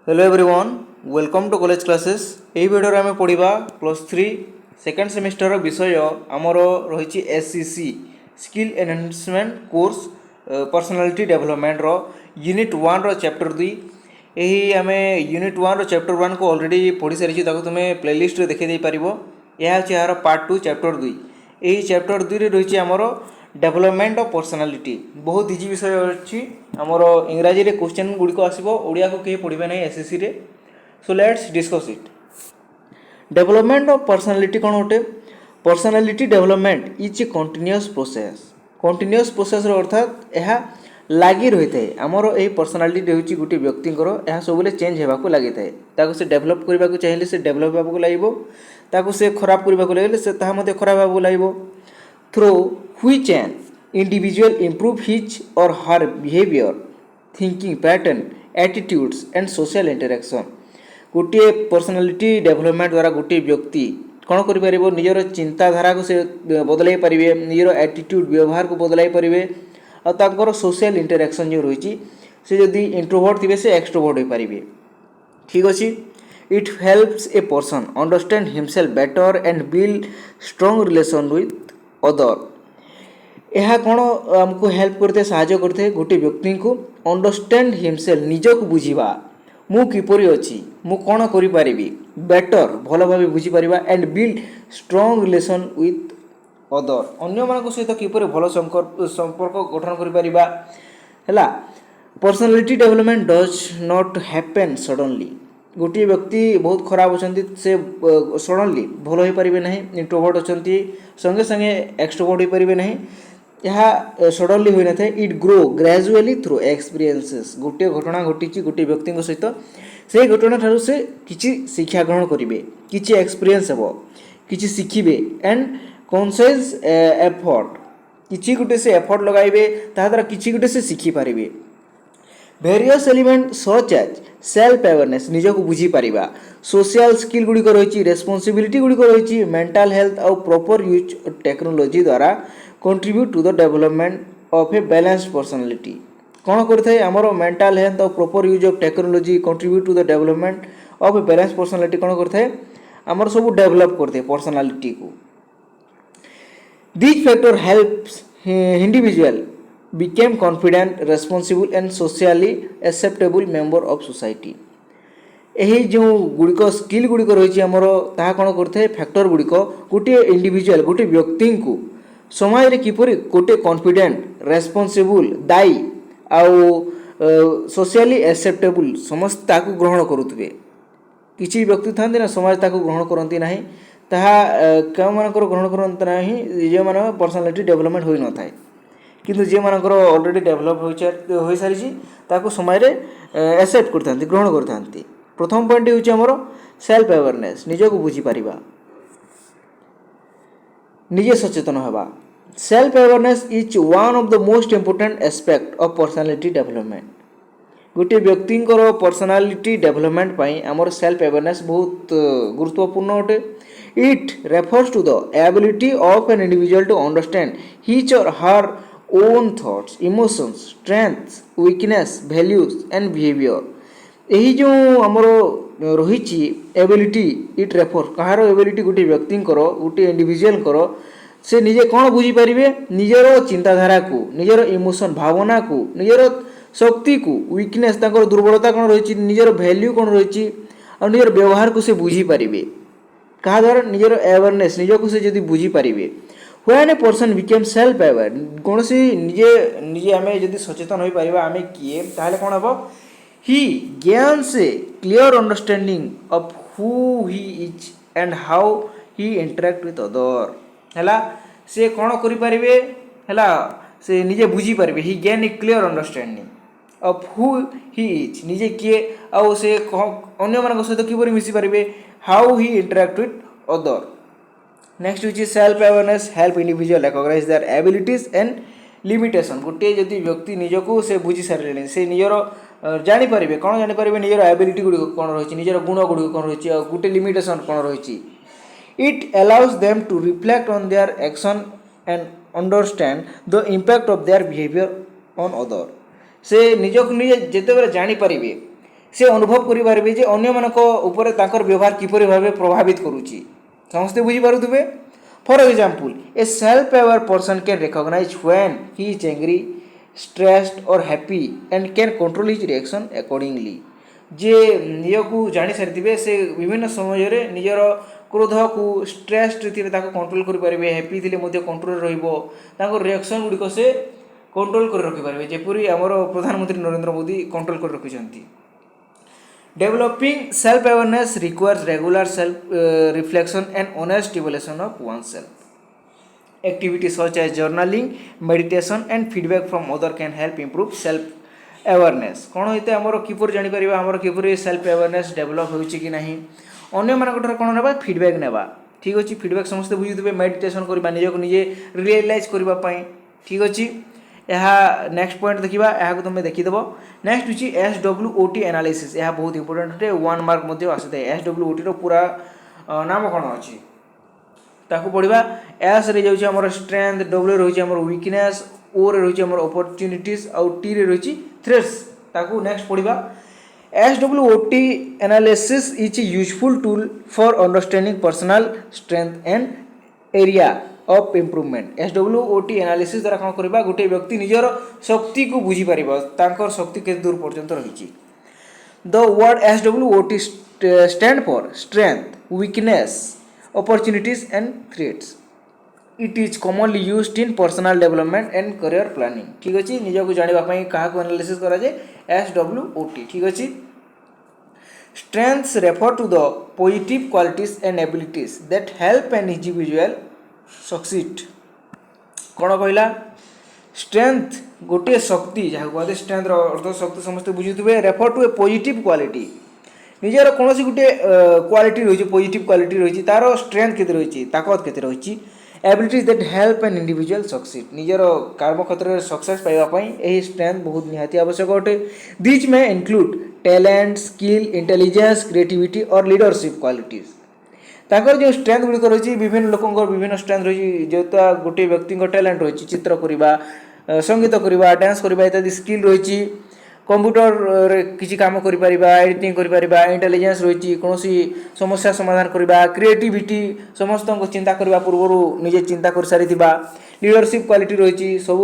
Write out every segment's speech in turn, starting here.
Hello everyone, welcome to college classes. यही video आम पढ़ा +3 सेकेंड सेमिस्टर विषय आमर रही SEC skill enhancement course personality development unit 1 chapter 2। यही आम यूनिट 1 चैप्टर 1 को ऑलरेडी पढ़ी सारी तुम्हें प्लेलिस्ट देखी पार। यह यार पार्ट 2 चैप्टर 2। यही चैप्टर 2 रही आमर डेवलपमेंट ऑफ पर्सनालिटी। बहुत इजी विषय अच्छी आमर इंग्राजी रे क्वेश्चन गुड़िक आसो ओडिया को कहीं पढ़े ना एसएससी रे। So let's discuss it. Development of personality कौन गोटे? Personality development is a continuous process. Continuous process अर्थात यह लगी रही है। आमर यही पर्सनालिटी हूँ गोटे व्यक्ति यह सब चेंज होगा लगी था। से डेभलप करने को चाहिए से डेभलप होगा लगे, से खराब करने को लगे से खराब होगा लगे। Through which an individual improve his or her behavior, thinking pattern, attitudes and social interaction। गोटे पर्सनालिटी डेवलपमेंट द्वारा गोटे व्यक्ति कौन कर निजर चिंताधारा को से बदल पारे, निजर एटीट्यूड व्यवहार को बदल पारे और सोशल इंटरेक्शन जो रही से जदि इंट्रोवर्ट थे से एक्सट्रोवर्ट हो पारे। ठीक अच्छे। It helps a person understand himself better and build strong relation with other. यह कौन आमको हेल्प करते साहाय्य करते गोटे व्यक्ति को अंडरस्टैंड हिमसेल्फ निजक बुझा मु किपरि अच्छी मु कौन करि बेटर भल भाव बुझीपर and build strong relation with other. अन्य मान सहित किपरि भल संपर्क गठन कर। Personality development does not happen suddenly. गोटे व्यक्ति बहुत खराब अच्छा से सडनली भल हो पारे ना। इंट्रोवर्ट अच्छा संगे संगे एक्सट्रोवर्ट हो पारे ना। यह सडनली होना था। It grow gradually through experiences. गोटे घटना घटी गोटे व्यक्ति सहित से घटना ठारू से किसी शिक्षा ग्रहण करेंगे, किसी एक्सपीरियंस हे, किसी शिखिबे एंड कॉन्शियस एफर्ट किसी गोटे से एफर्ट लगाइबे ताद्वारा किसी गोटे से शिखि पारिबे। Various element such as self awareness निज को बुझी पारिबा, सोशल स्किल गुड़िक रही, रेस्पॉन्सिबिलिटी गुड़िक रही, मेंटल हेल्थ और प्रॉपर यूज टेक्नोलॉजी द्वारा contribute to the development of a balanced personality. कौन करते आमर मेंटल हेल्थ और proper use of technology contribute to the development of a balanced personality. कौन करते आमर सब डेवलप करते पर्सनालिटी को। This factor helps individual became confident, responsible and socially acceptable member of society। यही जो गुड़िक स्किल गुड़िक रही आमर ताहा कौन करते फैक्टर गुड़िक गोटे इंडिविजुअल गोटे व्यक्ति को समाज रे किपरि गोटे कॉन्फिडेंट, रेस्पॉन्सिबल, दायी आउ सोशली एक्सेप्टेबल समस्त ताकू ग्रहण करुवे। किसी व्यक्ति था ना समाज ताकू ग्रहण करती ना, ताहा क्यों मानकर ग्रहण करते ना जो मान पर्सनालिटी डेवलपमेंट हो न थाए, किंतु जे मानकर ऑलरेडी डेवलप हो सारी ताकू समय एक्सेप्ट करता ग्रहण करता। प्रथम पॉइंट हूँ आमर सेल्फ अवेयरनेस निज को बुझीपर निजे सचेतन होगा। Self awareness is one of the most important aspect of personality development. गोटे व्यक्ति पर्सनालिटी डेवलपमेंट पाई आमर सेल्फ अवेयरनेस बहुत गुरुत्वपूर्ण अटे। It refers to the ability of an individual to understand his or her own thoughts, emotions, strengths, weakness, values and behavior। यही जो आमर रही ability it refer Kahar ability गोटे व्यक्ति गोटे इंडिविजुअल से निजे कौन बुझीपर निजर चिंताधारा को, निजर इमोशन भावना को, निजर शक्ति को, वीकनेस दुर्बलता कौन रही, निजर वैल्यू कौन रही और निजर व्यवहार को से बुझीपर क्या द्वारा निजर अवेयरनेस निज को से जब बुझीपर। When a person became self aware कौन सी निजे निजे आम जदि सचेतन हो पार आम किए ताहले कौन हम ही gains a clear understanding of who he is and how he interact with other। हैला से कौन करि परिबे हैला से निजे बुझी परिबे। ही gain a clear understanding of who he is निजे किए आउ से अन्य मान सहित किपरि मिसी परिबे, how he interact with other। Next हूँ self awareness help individual recognise their abilities and limitation. गोटे जदि व्यक्ति निजको से बुझी सारे से निजर जापर कौन जापर निजर एबिलिटी गुड़िक कौन रही, निजर गुण गुड़िक कौन रही, गोटे लिमिटेशन कौन रही। It allows them to reflect on their action and understand the impact of their behaviour on other. से निजक निजे जिते जापर से अनुभव करें जे अन्य मानक ऊपर ताकर व्यवहार किपरि भावे प्रभावित करुच्ची समस्ते बुझीपारे। For example a self aware person can recognise when he is angry stressed और happy and can control his reaction accordingly. जे निज को जानी सारी से विभिन्न समय निजर क्रोध को स्ट्रेस थे कंट्रोल करेंगे हैप्पी थे कंट्रोल रिएक्शन गुड़िक से कंट्रोल कर रखिपारे जेपरी आमर प्रधानमंत्री नरेंद्र मोदी कंट्रोल कर रखिंट। Developing self awareness requires regular self reflection and honest evaluation of oneself. Activities such as journaling meditation and feedback from other can help improve self awareness. कौन होते आमर किपर जापर आमर किपर सेल्फ अवेयरनेस डेभलप होची कि नहीं अन्य मानक कौन ना फीडबैक नेबा ठीक अच्छे फीडबैक समस्त बुझुवे मेडिटेशन करवा निज को निजे रियलाइज करने ठीक अच्छे। यह नेक्स्ट पॉइंट देखा यह तुम देखीदेव। नेक्स्ट हूँ SWOT एनालिसिस यह बहुत इंपोर्टेंट अटे 1 मार्क आसी था। SWOT पूरा नाम कौन अच्छी ताकू पढ़ा एस रे जाऊँ आम स्ट्रेंथ डब्ल्यू रही आम वीकनेस ओ रे रही आम अपॉर्चुनिटीज आउ टी रे रही थ्रेट्स ताकू नेक्स्ट पढ़ा। SWOT analysis is a useful tool for understanding personal strength and area of improvement. SWOT analysis द्वारा कौन करवा गोटे व्यक्ति निजर शक्ति को बुझीपार तांकर शक्ति के दूर पर्यंत रही। The word SWOT stand for strength weakness opportunities and threats. It is commonly used in personal development and career planning ठीक अच्छे। निज को जानापी क्या एनालिसिस कराए SWOT ठीक अच्छे। Strengths refer to the positive qualities and abilities that help an individual succeed। कौन कहला स्ट्रेंथ गोटे शक्ति जहाँ कहते स्ट्रेंथ अर्थ शक्ति समस्त बुझुवे refer to a positive quality निजर कौन गोटे क्वालिटी रही पॉजिटिव क्वालिटी रही तार स्ट्रेंथ केते रही ताकत केते रही abilities that help an individual succeed निजर कर्म क्षेत्र में सक्सेस पाइबापी यही स्ट्रेंथ बहुत निहाती आवश्यक अटे। This may include talent skill intelligence creativity और लीडरशिप क्वालिटीज ताकर जो स्ट्रेंथ गुड़िक रही विभिन्न लोकों विभिन्न स्ट्रेंथ रही जो गोटे व्यक्ति टैलेंट रही चित्र करवा संगीत करवा डांस करवा इत्यादि स्किल रही कंप्यूटर किसी काम करिपरिबा एडिटिंग करिपरिबा इंटेलिजेंस रही कौन समस्या समाधान करवा क्रिएटिविटी समस्त को चिंता करने पूर्व निजे चिंता कर सारी लीडरशिप क्वालिटी रही सब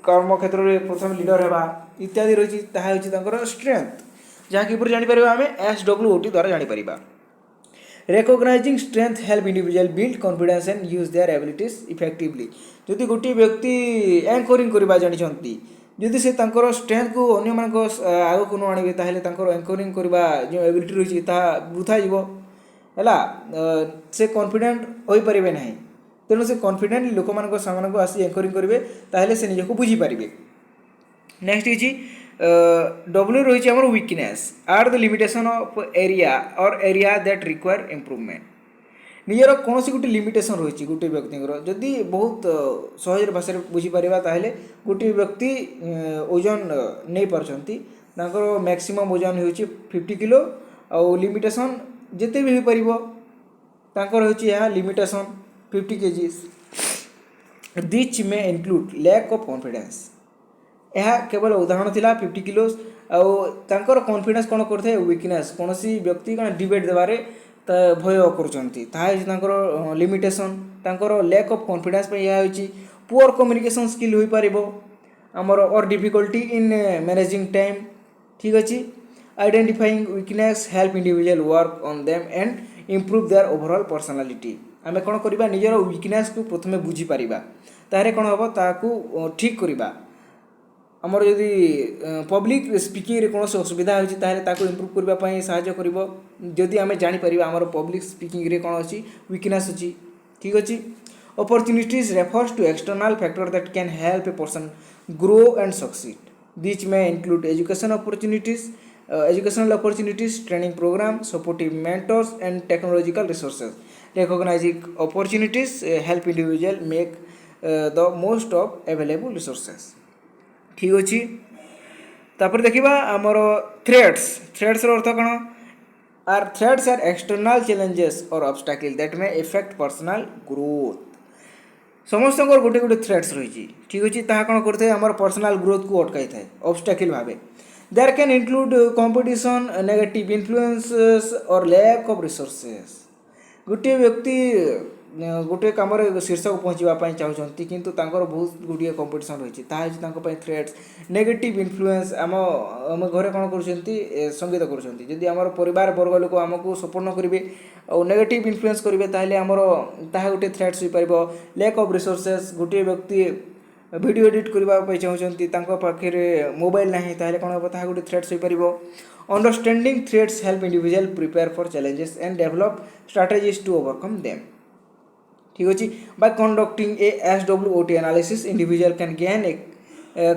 कर्म क्षेत्र में प्रथम लीडर होगा इत्यादि रही स्ट्रेंथ जहाँ कि जापर आम SWOT द्वारा जापर। Recognising strength help individual build confidence and use their abilities effectively. जदि गोटे व्यक्ति एंकरिंग करवा जानते जदि से स्ट्रेंथ को अन्य मान आग को न आणवे एंकरिंग करवा जो एबिलिटी रही वृथा है से कॉन्फिडेंट हो पारे ना तेणु से कॉन्फिडेंटली लोक मान सामान को आसी एंकरिंग करेंगे ताहले से निजक बुझीपारे। नेक्स्ट इज W रही आम weakness are the limitation of area और एरिया दैट रिक्वायर इम्प्रूवमेंट निजर कौन गोटे लिमिटेशन रही गोटे व्यक्ति जदि बहुत सहज भाषा बुझीपर ताहले गोटे व्यक्ति ओजन नहीं पार्टी मैक्सिमम ओजन हो 50 किलो आउ लिमिटेशन जिते भी हो पार लिमिटेशन 50 kg। दिच में इंक्लूड लैक ऑफ कॉन्फिडेंस यह केवल उदाहरण थिला 50 किलो आउर कॉन्फिडेंस कौन करते वीकनेस कौन व्यक्ति कौन डिबेट देवारे भय कर लिमिटेशन लैक ऑफ कॉन्फिडेंस यह पुअर कम्युनिकेशन स्किल हो पार आमर और डिफिकल्टी इन मैनेजिंग टाइम ठीक अच्छे। Identifying weakness help individual work on them and improve their overall personality. आम कौन करवा निजर वीकनेस को प्रथम बुझीपर ताहले कौन हम ताकू ठीक करवा आमर जदि पब्लिक स्पीकिंग कौन असुविधा होता इम्प्रूव करने साहाय्य करी आम जापर आमर पब्लिक स्पीकिंग कौन अच्छी वीकनेस अच्छी ठीक अच्छे। Opportunities refers to external factor that can help a person grow and succeed. This may include educational opportunities training program supportive mentors and technological resources. Recognising opportunities help individual make the most of available resources ठीक अच्छे। तापर देखा आमर threats अर्थ कौन are threats are external challenges और obstacle that may affect personal growth. समस्त गोटे गोटे थ्रेट्स रही ठीक अच्छे कौन करते आमर पर्सनल ग्रोथ को अटकाई थाए obstacle Bhave There can include competition, negative influences or lack of resources. गोटे व्यक्ति गोटे कम शीर्ष को पहुँचापी चाहते किंतु बहुत गुड़िए कंपटीशन रही थ्रेट्स नेगेटिव इन्फ्लुएंस आम आम घरे कौन कर संगीत करुँच आम परिवार वर्ग लोक आमको सपोर्ट न करेंगे और नेगेटिव इन्फ्लुएंस करेंगे ताहले आमर ताहा गोटे थ्रेट्स हो पार लैक ऑफ रिसोर्सेस गोटे व्यक्ति वीडियो एडिट करने चाहते पाखे मोबाइल ना ताहले कौन हम ताहा गोटे थ्रेट्स हो पार understanding threats help individual prepare for challenges and develop strategies to overcome them ठीक अच्छे by conducting a SWOT analysis individual can gain a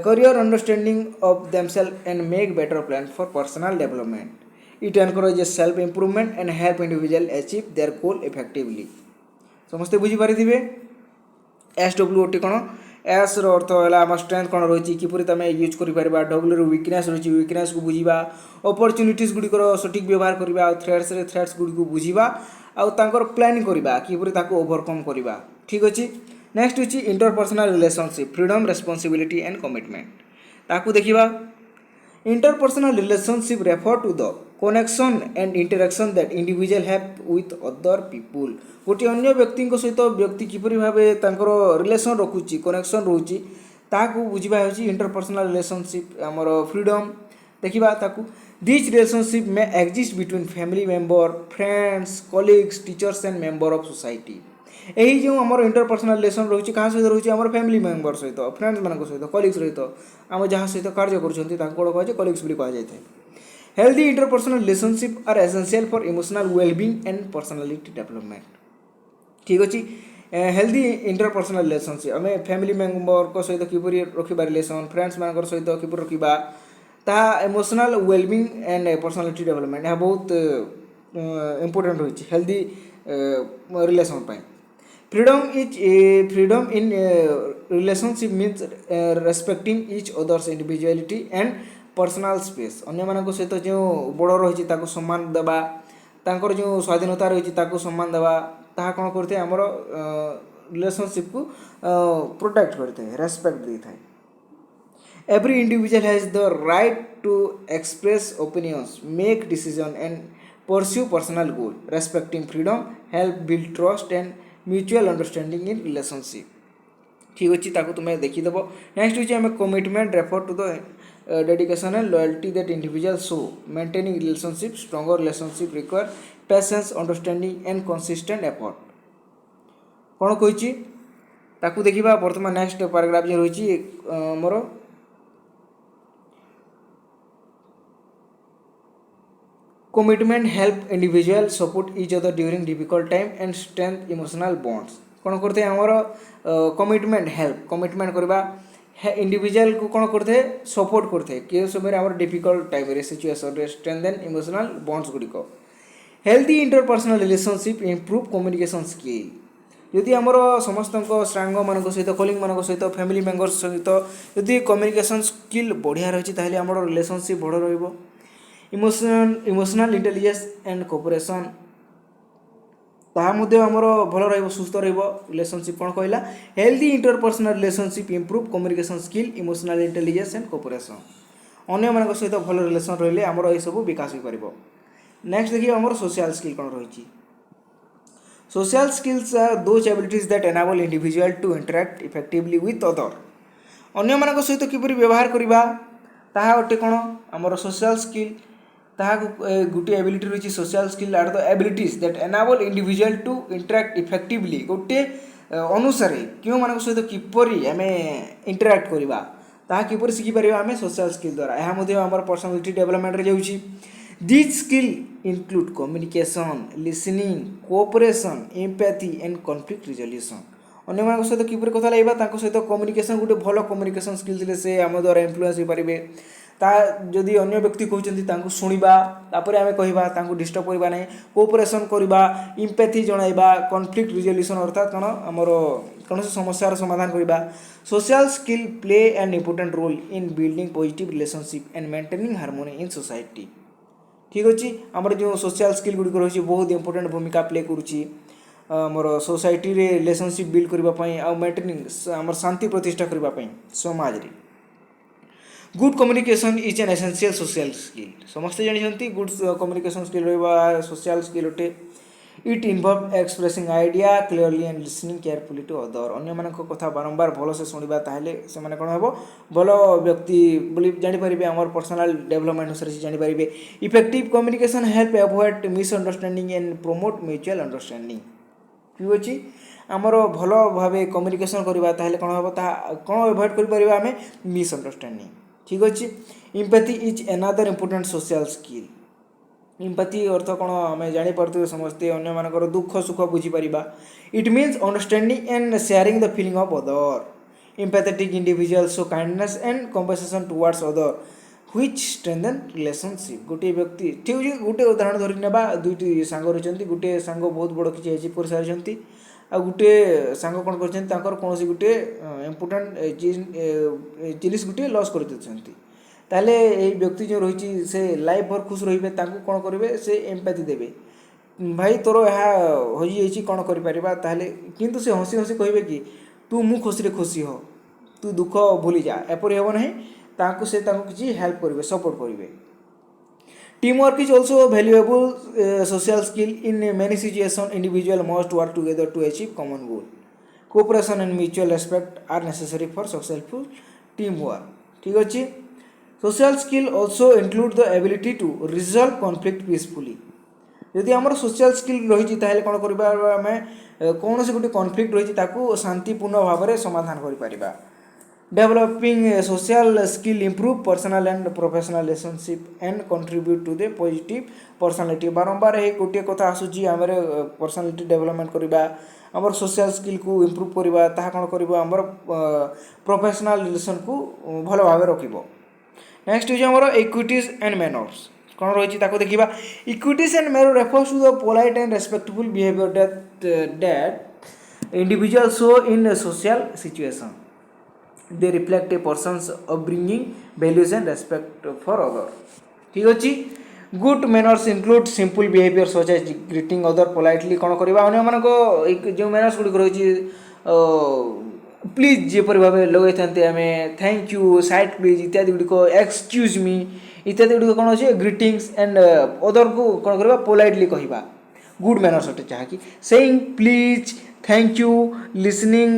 career understanding of themselves and make better plan for personal development it encourages self improvement and help individual achieve their goal effectively समस्ते बुझी पारिथिबे SWOT कोन S रो अर्थ है आम strength कौन रही किपर तुम use कर W weakness रही weakness को बुझा अपरच्युनिटीज गुड़िकर सठिक व्यवहार करवा थ्रेट्स गुड़ी को बुझा आउर प्लानिंग करवा किपर ओवरकम करवा ठीक अच्छे नेक्स्ट हूँ interpersonal relationship freedom responsibility and commitment ताकू देखा interpersonal relationship refer to the connection and interaction that individual have with other people गोटे अन्य व्यक्ति सहित व्यक्ति किपरि भाबे तांकर रिलेशन रखुची कनेक्शन रोची ताकू बुझिबा होची इंटरपर्सनल रिलेशनशिप हमर फ्रीडम देखिबा ताकू दिस रिलेशनशिप में exist between family member friends colleagues teachers and member of society यही जो आम इंटरपर्सनल रिलेशन रोचे क्या सहित रोचे आम फैमिली मेंबर सहित फ्रेंड्स मान सहित कलीग्स सहित आम जहाँ सहित कार्य कर कलीग्स भी कहुए healthy interpersonal relationship are essential for emotional wellbeing and personality development ठीक अच्छे हेल्दी इंटरपर्सनल रिलेशनशिप आम फैमिली मेंबर को सहित किपरि रखा रिलेशन फ्रेंड्स मान सहित किपरि रखा ताहा emotional wellbeing and personality development यह बहुत इंपोर्टेंट रही healthy relation freedom in relationship means respecting each others individuality and personal space अन्य मान सहित जो बड़ रही सम्मान देवा तांकर जो स्वाधीनता रही सम्मान देवा ताहा कौन करते आमर रिलेशनशिप को प्रोटेक्ट करते रेस्पेक्ट दे था every individual has the right to express opinions make decision and pursue personal goal respecting freedom help build trust and mutual understanding in relationship ठीक अच्छे ताको तुम्हें देखीदेव नेक्स्ट हूँ आम commitment refer to the dedication and loyalty that individual show maintaining relationship stronger relationship require patience understanding and consistent effort कौन कही ताकू देखा बर्तमान नेक्स्ट पैराग्राफ जो रही more commitment help individual support each other during difficult time and strength emotional bonds कौन करते आमर कमिटमेंट हेल्प कमिटमेंट करवा इंडिविजुअल को कौन करते सपोर्ट करते कि समय आम difficult time situation strengthen emotional bonds गुड़िक healthy interpersonal relationship improve communication skill यदि आमर समस्त सांग मान सहित कलिंग मान सहित फैमिली मेंबर्स सहित यदि कम्युनिकेशन स्किल बढ़िया रही है आम रिलेशनशिप बड़ रही इमोशनल इंटेलिजेंस एंड कोऑपरेशन ताहा मुद्दे आमर भल रहिबो सुस्थ रहिबो रिलेशनशिप कौन कहला healthy interpersonal relationship improve communication skill emotional intelligence and cooperation अन्य मान सहित भल रिलेशन रहिले आमर ए सब विकास हो पारिबो नेक्स्ट देखिए आमर सोशल स्किल कौन रही social skills are those abilities that enable individual to interact effectively with other अन्य मान सहित किपरि व्यवहार करबा ताहा अटे कौन आमर सोशल स्किल ताहा गोटे एबिलिटी रही social skill are the abilities that enable individual to interact effectively गोटे अनुसार क्यों मान सहित किपरि आम इंटरैक्ट करवा ताहा किपरि शिखिपर आम सोशल स्किल द्वारा यह आम पर्सनालिटी डेवलपमेंट जाऊँगी this skill include communication listening cooperation empathy and conflict resolution अन्य मान सहित किपरि कथा लाइबा ताको सहित कम्युनिकेशन गोटे भल कम्युनिकेशन स्किल थे से आम द्वारा इन्फ्लुएंस हो पारे ता जदि अन्य व्यक्ति कहते शुणा तापर आम कह डिस्टर्ब करवा ना कोऑपरेशन करवा इम्पैथी जणाइबा कॉन्फ्लिक्ट रिजोल्यूशन अर्थात कौन आमर कौन समस्यार समाधान करवा social skill play an important role in building positive relationship and maintaining harmony in society ठीक अच्छे आमर जो सोशल स्किल गुड़िक रही बहुत इंपोर्टेंट भूमिका प्ले करुच्ची आमर सोसाइटी रे रिलेशनशिप बिल्ड करने मेंटेनिंग आमर शांति प्रतिष्ठा करने समाज रे good communication is an essential social skill समस्ते जानते गुड कम्युनिकेशन स्किल रहा सोशल स्किल अटे it involve expressing idea clearly and listening carefully to other अन्य मान कथा बारंबार भलसे शुणा ताहले से माने कौन हम भल व्यक्ति बोली जानीपारे आम पर्सनाल डेभलपमेंट अनुसार से जानीपारे effective communication help avoid misunderstanding and promote mutual understanding ठीक अच्छे आमर भल भाव कम्युनिकेशन करवा ताहले कौन हम कौन अवॉइड कर आम मिसअंडरस्टैंडिंग ठीक अच्छे empathy is another important social skill empathy अर्थ कौन आम जापे समस्ते अन्य मानकर दुख सुख बुझीपर it means understanding and sharing the feeling of other empathetic individual show kindness and compensation towards other which strengthen relationship गोटे व्यक्ति ठीक है गोटे उदाहरण धरी ना दुईटी सांग रही गोटे सांग बहुत बड़ किसी कर सारी आ गोटे सांग कौन कर कौन गोटे इम्पोर्टाट जिनिस गोटे लॉस कर ताहले ये व्यक्ति जो रही से लाइफ भर खुश रे कौन करेंगे से एम्पैथी देवे भाई तोर यह हो कौन कर किंतु से हसी हसी कहे कि तू मु खुशी खुशी हो तू दुख भूली जा एपरी हम ना से किसी हेल्प करेंगे सपोर्ट करेंगे team work is also valuable social skill in many situation individual must work together to achieve common goal cooperation and mutual respect are necessary for successful team work ठीक अच्छे social skill also include the ability to resolve conflict peacefully यदि आम social skill रही कौन कर कौन से गोटे कॉन्फ्लिक्ट रही शांतिपूर्ण भाव में समाधान कर developing social skill improve personal and professional relationship and contribute to the positive personality बारंबार ये गोटे कथा आसूची आम पर्सनालिटी डेवलपमेंट करवा आम सोशल स्किल को इंप्रूव करवा कौन कर प्रोफेशनल रिलेशन को भल भाव रख नेक्स्ट हूँ इक्विटीज एंड मैनर्स कौन रही देखा etiquettes and manner refers to the polite and respectful behaviour that individual show in social situation they reflect a person's upbringing values and respect for other ठीक अच्छे good manners include simple behaviour such as greeting other politely कौन करवा अन्य मान जो manners गुड़िक रही please जेपरी भाव लगे आम थैंक यू साइड प्लीज इत्यादि गुड़िक एक्सक्यूज मी इत्यादि गुड़िक कौन अच्छे ग्रीटिंग्स एंड अदर को कौन करवा पोलाइटली कहवा गुड मैनर्स अटे जहाँकि saying please thank you listening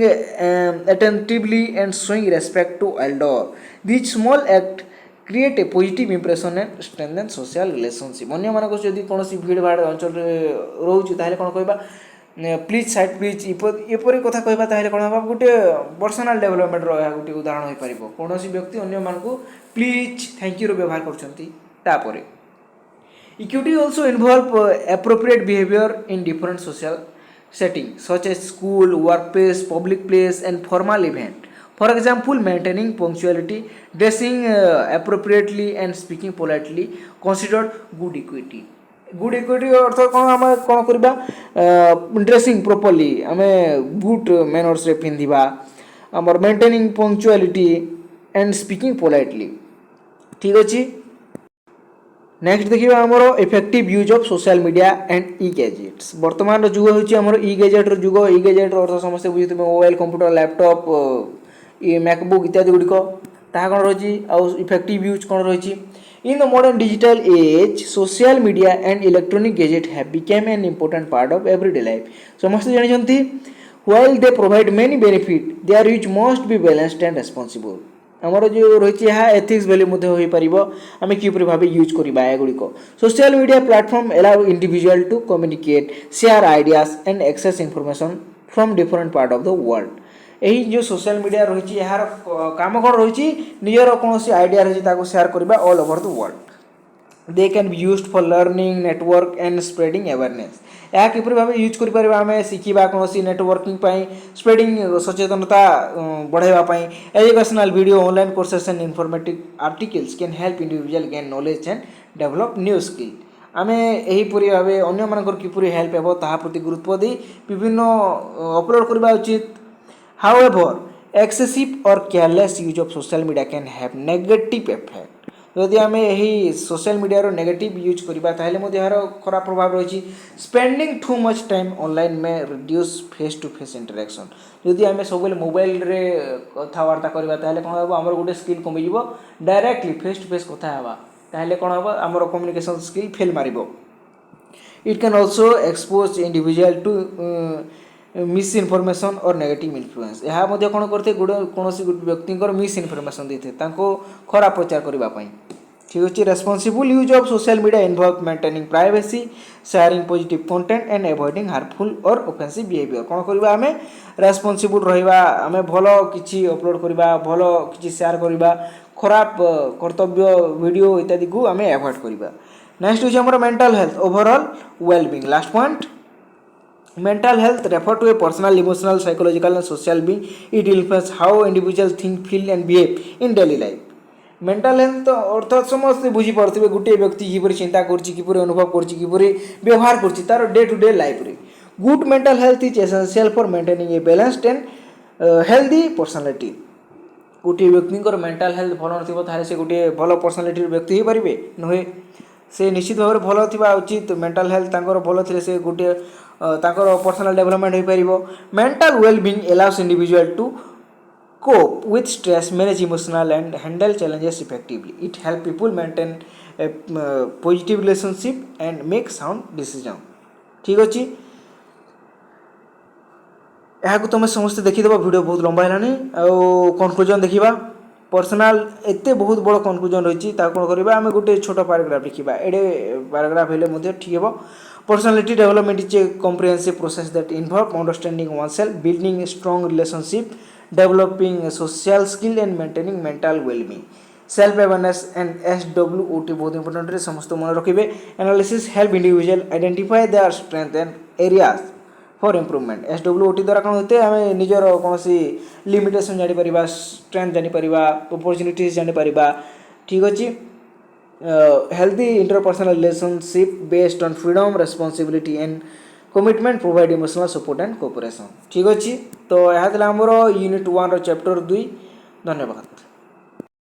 attentively and showing respect to elder these small act create a positive impression and strengthen social relationship अन्य मानक जदि कौन भीड़ भाड़ अंचल रोचे कौन कहवा प्लीज साइड प्लीज एपरी कथा कहवा कौन हम गोटे पर्सनाल डेवलपमेंट गोटे उदाहरण हो पार कौन व्यक्ति अन्य मानक प्लीज थैंक यू व्यवहार कर equity also involve appropriate behaviour in different social setting such as school, workplace, public place and formal event. For example, maintaining punctuality, dressing appropriately and speaking politely considered good equity. Good equity अर्थ कौन आम कौन करवा dressing properly आम good manners रे पिंधिबा आमर maintaining punctuality and speaking politely ठीक अच्छे नेक्स्ट देखिए आमर effective use of social media and e gadgets वर्तमान जुग होमर ई गैजेट्र जुग ई गैजेट्र अर्थ समस्ते बुझे मोबाइल कंप्यूटर लैपटॉप मैकबुक इत्यादि गुड़िक कौन रही इफेक्टिव यूज कौन रही in the modern digital age social media and electronic gadget have become an important part of everyday life समस्ते जानते while they provide many benefit their use must be balanced and responsible आमर जो रही है ethics value हो पार आम किपर भाव use करवा गुड़िक social media platform allow individual to communicate share ideas and access information from different part of the world यही जो सोशल मीडिया रही यार काम कौन रही निजर कौन आइडिया रही शेयर करवा all over the world they can be used for learning network and spreading awareness या किपर भाव यूज कर आम शिखा कौन नेटवर्किंग स्प्रेडिंग सचेतनता बढ़ावाई educational video online courses and informative articles can help individual gain knowledge and develop new skill आम यहीपरी भाव अन्य मानकर किपर हेल्प हो प्रति गुरुत्व दी विभिन्न अपलोड करवा उचित हाउएवर एक्सेसिव और careless use of social media can have negative effect जदि आम यही सोशल मीडिया नेगेटिव यूज करवा ताहले मध्य यार खराब प्रभाव रही। Spending too much time online may reduce face to face interaction. जदि आम सब मोबाइल रे कथबार्ता करवा ताहले कौन हम आमर गोटे स्किल कमिज डायरेक्टली फेस टू फेस कथा हेबा ताहले कौन हम आमर कम्युनिकेशन स्किल फेल मारिबो। It can also expose individual to misinformation और नेगेटिव इन्फ्लुएंस। यह मध्य कौन करते कौन व्यक्ति मिस इनफॉरमेशन देते खराब प्रचार करने। ठीक अच्छे responsible use of social media involve maintaining privacy sharing positive content and avoiding harmful और ऑफेंसिव बिहेवियर। कौन करवा आम रेस्पॉन्सिबल रहिबा आम भल किसी अपलोड करवा भल किसी शेयर करवा खराब कर्तव्य वीडियो इत्यादि को आम अवॉइड करवा। नेक्स्ट हूँ आम mental health overall wellbeing. Last point mental health refer to a personal emotional psychological and social being. It influences how individuals think feel and behave in daily life. Mental health अर्थात समस्त बुझीपे गोटे व्यक्ति किपर चिंता कर अनुभव कर व्यवहार कर तार डे टू डे लाइफ रे। Good mental health is essential for maintaining a balanced and healthy personality. गोटे व्यक्ति मेंटल हेल्थ भल ना से गोटे भल पर्सनालिटी व्यक्ति हो पारे नुहे से निश्चित भाव भल थी उचित। मेंटल हेल्थ भल थे से गोटे पर्सनल डेवलपमेंट हो पार। Mental wellbeing allows individual to cope with stress, manage emotional and handle challenges effectively. It helps people maintain a positive relationship and make sound decision. ठीक अच्छे यहाँ तुम समस्त देखीद वीडियो बहुत लंबा है कनक्लूजन देखा पर्सनाल एत बहुत बड़ कनक्लूजन रही कौन करवा आम गोटे छोट पैराग्राफ लिखा एडे पैराग्राफ हेल्ले ठीक है। Personality development is a comprehensive process that involve understanding one self building strong relationship developing social skill and maintaining mental well-being. Self awareness and SWOT बहुत इंपोर्टेंट है समस्त मन रखिए। Analysis help individual identify their strength and areas for improvement. SWOT द्वारा कौन होते आम निजर कौन लिमिटेशन जापर स्ट्रेंथ जापर अपॉर्चुनिटीज जापर। ठीक अच्छे healthy interpersonal relationship based on freedom responsibility and commitment provide emotional support and cooperation. ठीक अच्छे तो यह आमर यूनिट 1 चैप्टर 2। धन्यवाद।